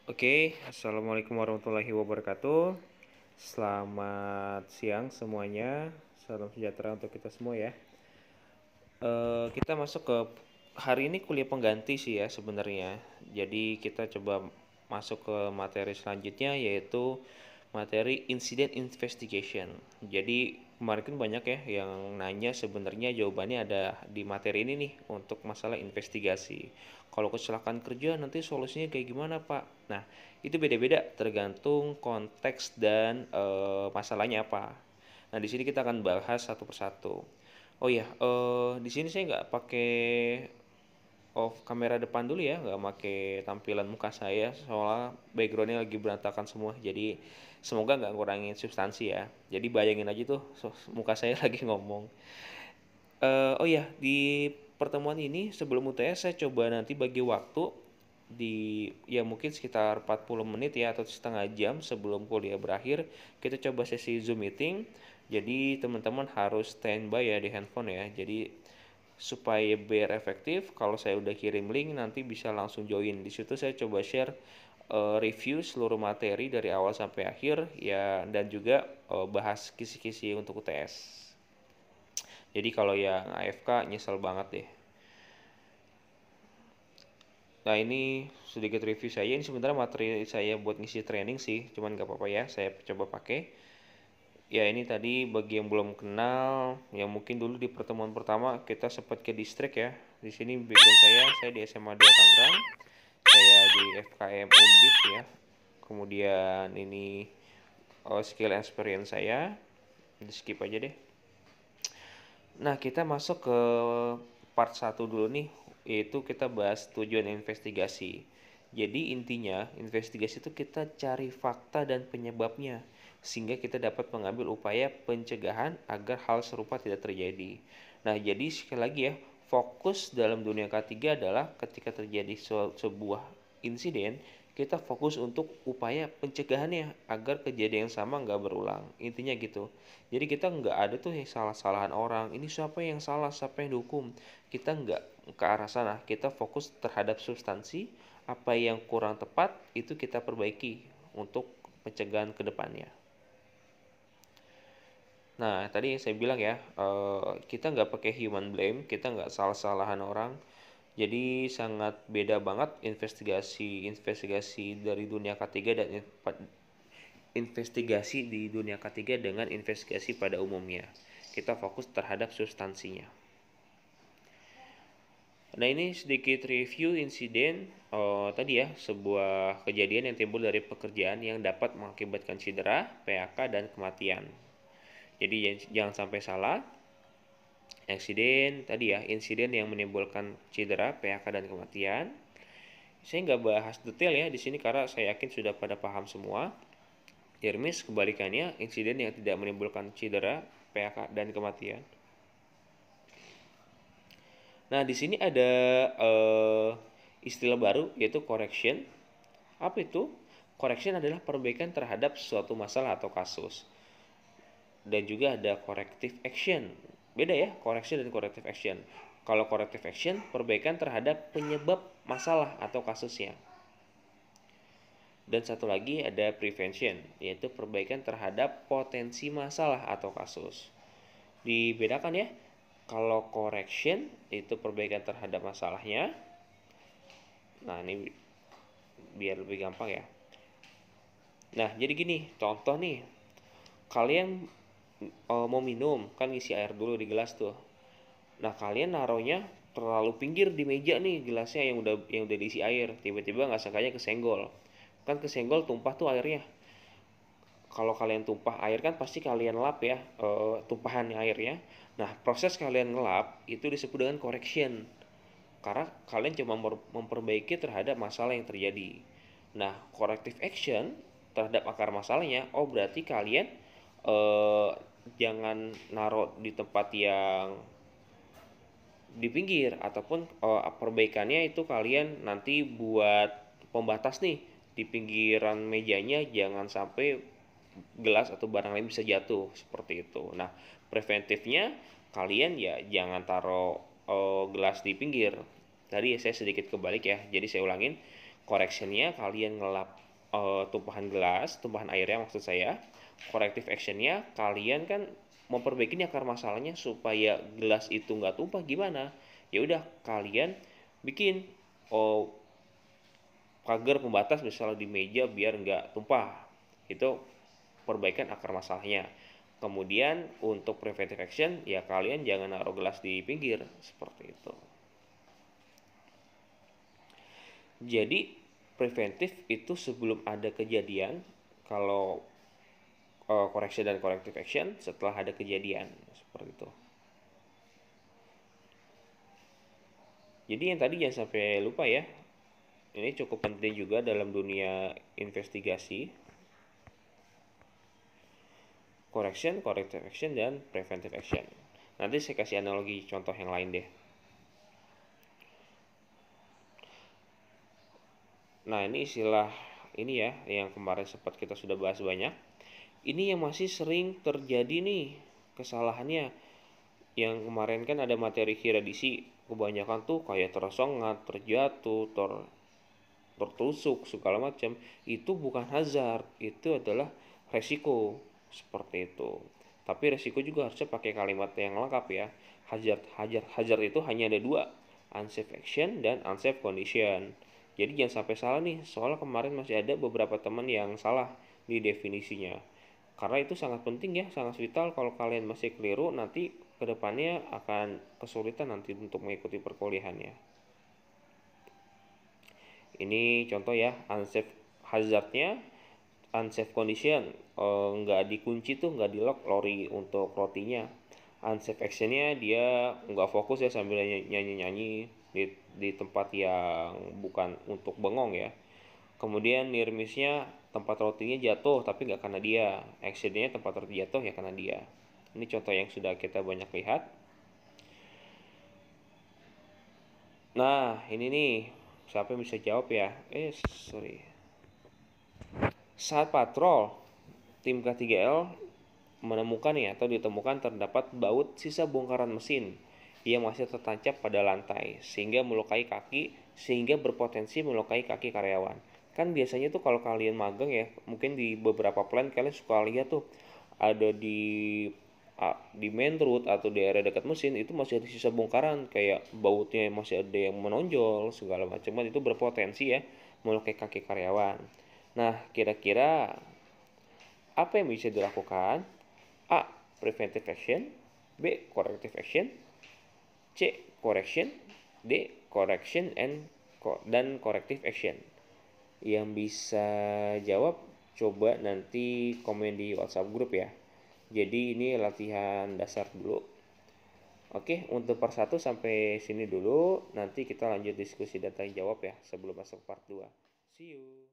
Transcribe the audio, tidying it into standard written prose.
Oke, assalamualaikum warahmatullahi wabarakatuh. Selamat siang semuanya. Salam sejahtera untuk kita semua ya. Kita masuk ke hari ini kuliah pengganti sih ya sebenarnya. Jadi kita coba masuk ke materi selanjutnya yaitu materi incident investigation. Jadi kemarin kan banyak ya yang nanya sebenarnya jawabannya ada di materi ini nih untuk masalah investigasi. Kalau kecelakaan kerja nanti solusinya kayak gimana Pak? Nah itu beda-beda tergantung konteks dan masalahnya apa. Nah di sini kita akan bahas satu persatu. Oh iya, di sini saya nggak pakai off kamera depan dulu ya, nggak pakai tampilan muka saya, soalnya backgroundnya lagi berantakan semua. Jadi semoga nggak ngurangin substansi ya. Jadi bayangin aja tuh muka saya lagi ngomong. Oh iya, di pertemuan ini sebelum UTS saya coba nanti bagi waktu di ya mungkin sekitar 40 menit ya atau setengah jam sebelum kuliah berakhir kita coba sesi Zoom meeting. Jadi teman-teman harus standby ya di handphone ya. Jadi supaya biar efektif kalau saya udah kirim link nanti bisa langsung join. Di situ saya coba share review seluruh materi dari awal sampai akhir ya dan juga bahas kisi-kisi untuk UTS. Jadi kalau yang AFK nyesel banget deh. Nah ini sedikit review saya. Ini sebenarnya materi saya buat ngisi training sih, cuman nggak apa-apa ya. Saya coba pakai. Ya ini tadi bagi yang belum kenal, yang mungkin dulu di pertemuan pertama kita sempat ke distrik ya. Di sini background saya di SMA 2 Tangerang, saya di FKM Undip ya. Kemudian ini skill experience saya, di skip aja deh. Nah, kita masuk ke part satu dulu nih, yaitu kita bahas tujuan investigasi. Jadi intinya, investigasi itu kita cari fakta dan penyebabnya, sehingga kita dapat mengambil upaya pencegahan agar hal serupa tidak terjadi. Nah, jadi sekali lagi ya, fokus dalam dunia K3 adalah ketika terjadi sebuah insiden, kita fokus untuk upaya pencegahannya agar kejadian yang sama nggak berulang. Intinya gitu. Jadi kita nggak ada tuh yang salah-salahan orang. Ini siapa yang salah, siapa yang dihukum. Kita nggak ke arah sana. Kita fokus terhadap substansi. Apa yang kurang tepat itu kita perbaiki untuk pencegahan ke depannya. Nah, tadi saya bilang ya, kita nggak pakai human blame, kita nggak salah-salahan orang. Jadi sangat beda banget investigasi dari dunia ketiga dan investigasi di dunia ketiga dengan investigasi pada umumnya. Kita fokus terhadap substansinya. Nah ini sedikit review insiden tadi ya, sebuah kejadian yang timbul dari pekerjaan yang dapat mengakibatkan cedera, PHK, dan kematian. Jadi jangan sampai salah, insiden yang menimbulkan cedera, PHK, dan kematian. Saya nggak bahas detail ya di sini karena saya yakin sudah pada paham semua. Irmis kebalikannya, insiden yang tidak menimbulkan cedera, PHK, dan kematian. Nah, di sini ada istilah baru yaitu correction. Apa itu? Correction adalah perbaikan terhadap suatu masalah atau kasus. Dan juga ada corrective action. Beda ya, correction dan corrective action. Kalau corrective action, perbaikan terhadap penyebab masalah atau kasusnya. Dan satu lagi ada prevention, yaitu perbaikan terhadap potensi masalah atau kasus. Dibedakan ya, kalau correction itu perbaikan terhadap masalahnya. Nah ini biar lebih gampang ya. Nah jadi gini, contoh nih, kalian mau minum, kan isi air dulu di gelas tuh. Nah kalian naruhnya terlalu pinggir di meja nih gelasnya yang udah diisi air, tiba-tiba nggak sangkanya kesenggol. Kan kesenggol tumpah tuh airnya. Kalau kalian tumpah air kan pasti kalian lap ya tumpahan airnya. Nah proses kalian ngelap itu disebut dengan correction karena kalian cuma memperbaiki terhadap masalah yang terjadi. Nah corrective action terhadap akar masalahnya, oh berarti kalian jangan naruh di tempat yang di pinggir ataupun perbaikannya itu kalian nanti buat pembatas nih di pinggiran mejanya, jangan sampai gelas atau barang lain bisa jatuh seperti itu. Nah, preventifnya kalian ya jangan taruh gelas di pinggir. Tadi saya sedikit kebalik ya. Jadi saya ulangin. Correctionnya kalian ngelap tumpahan gelas, tumpahan airnya maksud saya. Corrective actionnya kalian kan memperbaiki akar masalahnya supaya gelas itu nggak tumpah gimana? Ya udah kalian bikin oh, pagar pembatas misalnya di meja biar nggak tumpah. Itu perbaikan akar masalahnya. Kemudian untuk preventive action ya kalian jangan naruh gelas di pinggir seperti itu. Jadi preventif itu sebelum ada kejadian, kalau correction dan corrective action setelah ada kejadian seperti itu. Jadi yang tadi jangan sampai lupa ya. Ini cukup penting juga dalam dunia investigasi. Correction, corrective action, dan preventive action. Nanti saya kasih analogi contoh yang lain deh. Nah ini istilah ini ya yang kemarin sempat kita sudah bahas banyak. Ini yang masih sering terjadi nih kesalahannya. Yang kemarin kan ada materi kiradisi, kebanyakan tuh kayak tersongat, terjatuh, tertusuk segala macam. Itu bukan hazard, itu adalah resiko seperti itu. Tapi resiko juga harusnya pakai kalimat yang lengkap ya. Hazard itu hanya ada dua, unsafe action dan unsafe condition. Jadi jangan sampai salah nih, soalnya kemarin masih ada beberapa teman yang salah di definisinya. Karena itu sangat penting ya, sangat vital. Kalau kalian masih keliru, nanti kedepannya akan kesulitan nanti untuk mengikuti perkuliahannya. Ini contoh ya, unsafe hazardnya, unsafe condition, nggak dikunci tuh, nggak di lock lori untuk rotinya. Unsafe actionnya dia nggak fokus ya sambil nyanyi-nyanyi di tempat yang bukan untuk bengong ya. Kemudian near miss-nya tempat rotinya jatuh tapi nggak karena dia. Actionnya tempat roti jatuh ya karena dia. Ini contoh yang sudah kita banyak lihat. Nah ini nih, siapa yang bisa jawab ya? Sorry. Saat patrol, tim K3L menemukan ya atau ditemukan terdapat baut sisa bongkaran mesin yang masih tertancap pada lantai sehingga berpotensi melukai kaki karyawan. Kan biasanya tuh kalau kalian magang ya, mungkin di beberapa plant kalian suka lihat tuh ada di main road atau di area dekat mesin itu masih ada sisa bongkaran kayak bautnya masih ada yang menonjol segala macam, itu berpotensi ya melukai kaki karyawan. Nah, kira-kira apa yang bisa dilakukan? A. Preventive action. B. Corrective action. C. Correction. D. Correction dan corrective action. Yang bisa jawab coba nanti komen di WhatsApp grup ya. Jadi ini latihan dasar dulu. Oke, untuk part 1 sampai sini dulu. Nanti kita lanjut diskusi data jawab ya sebelum masuk part 2. See you.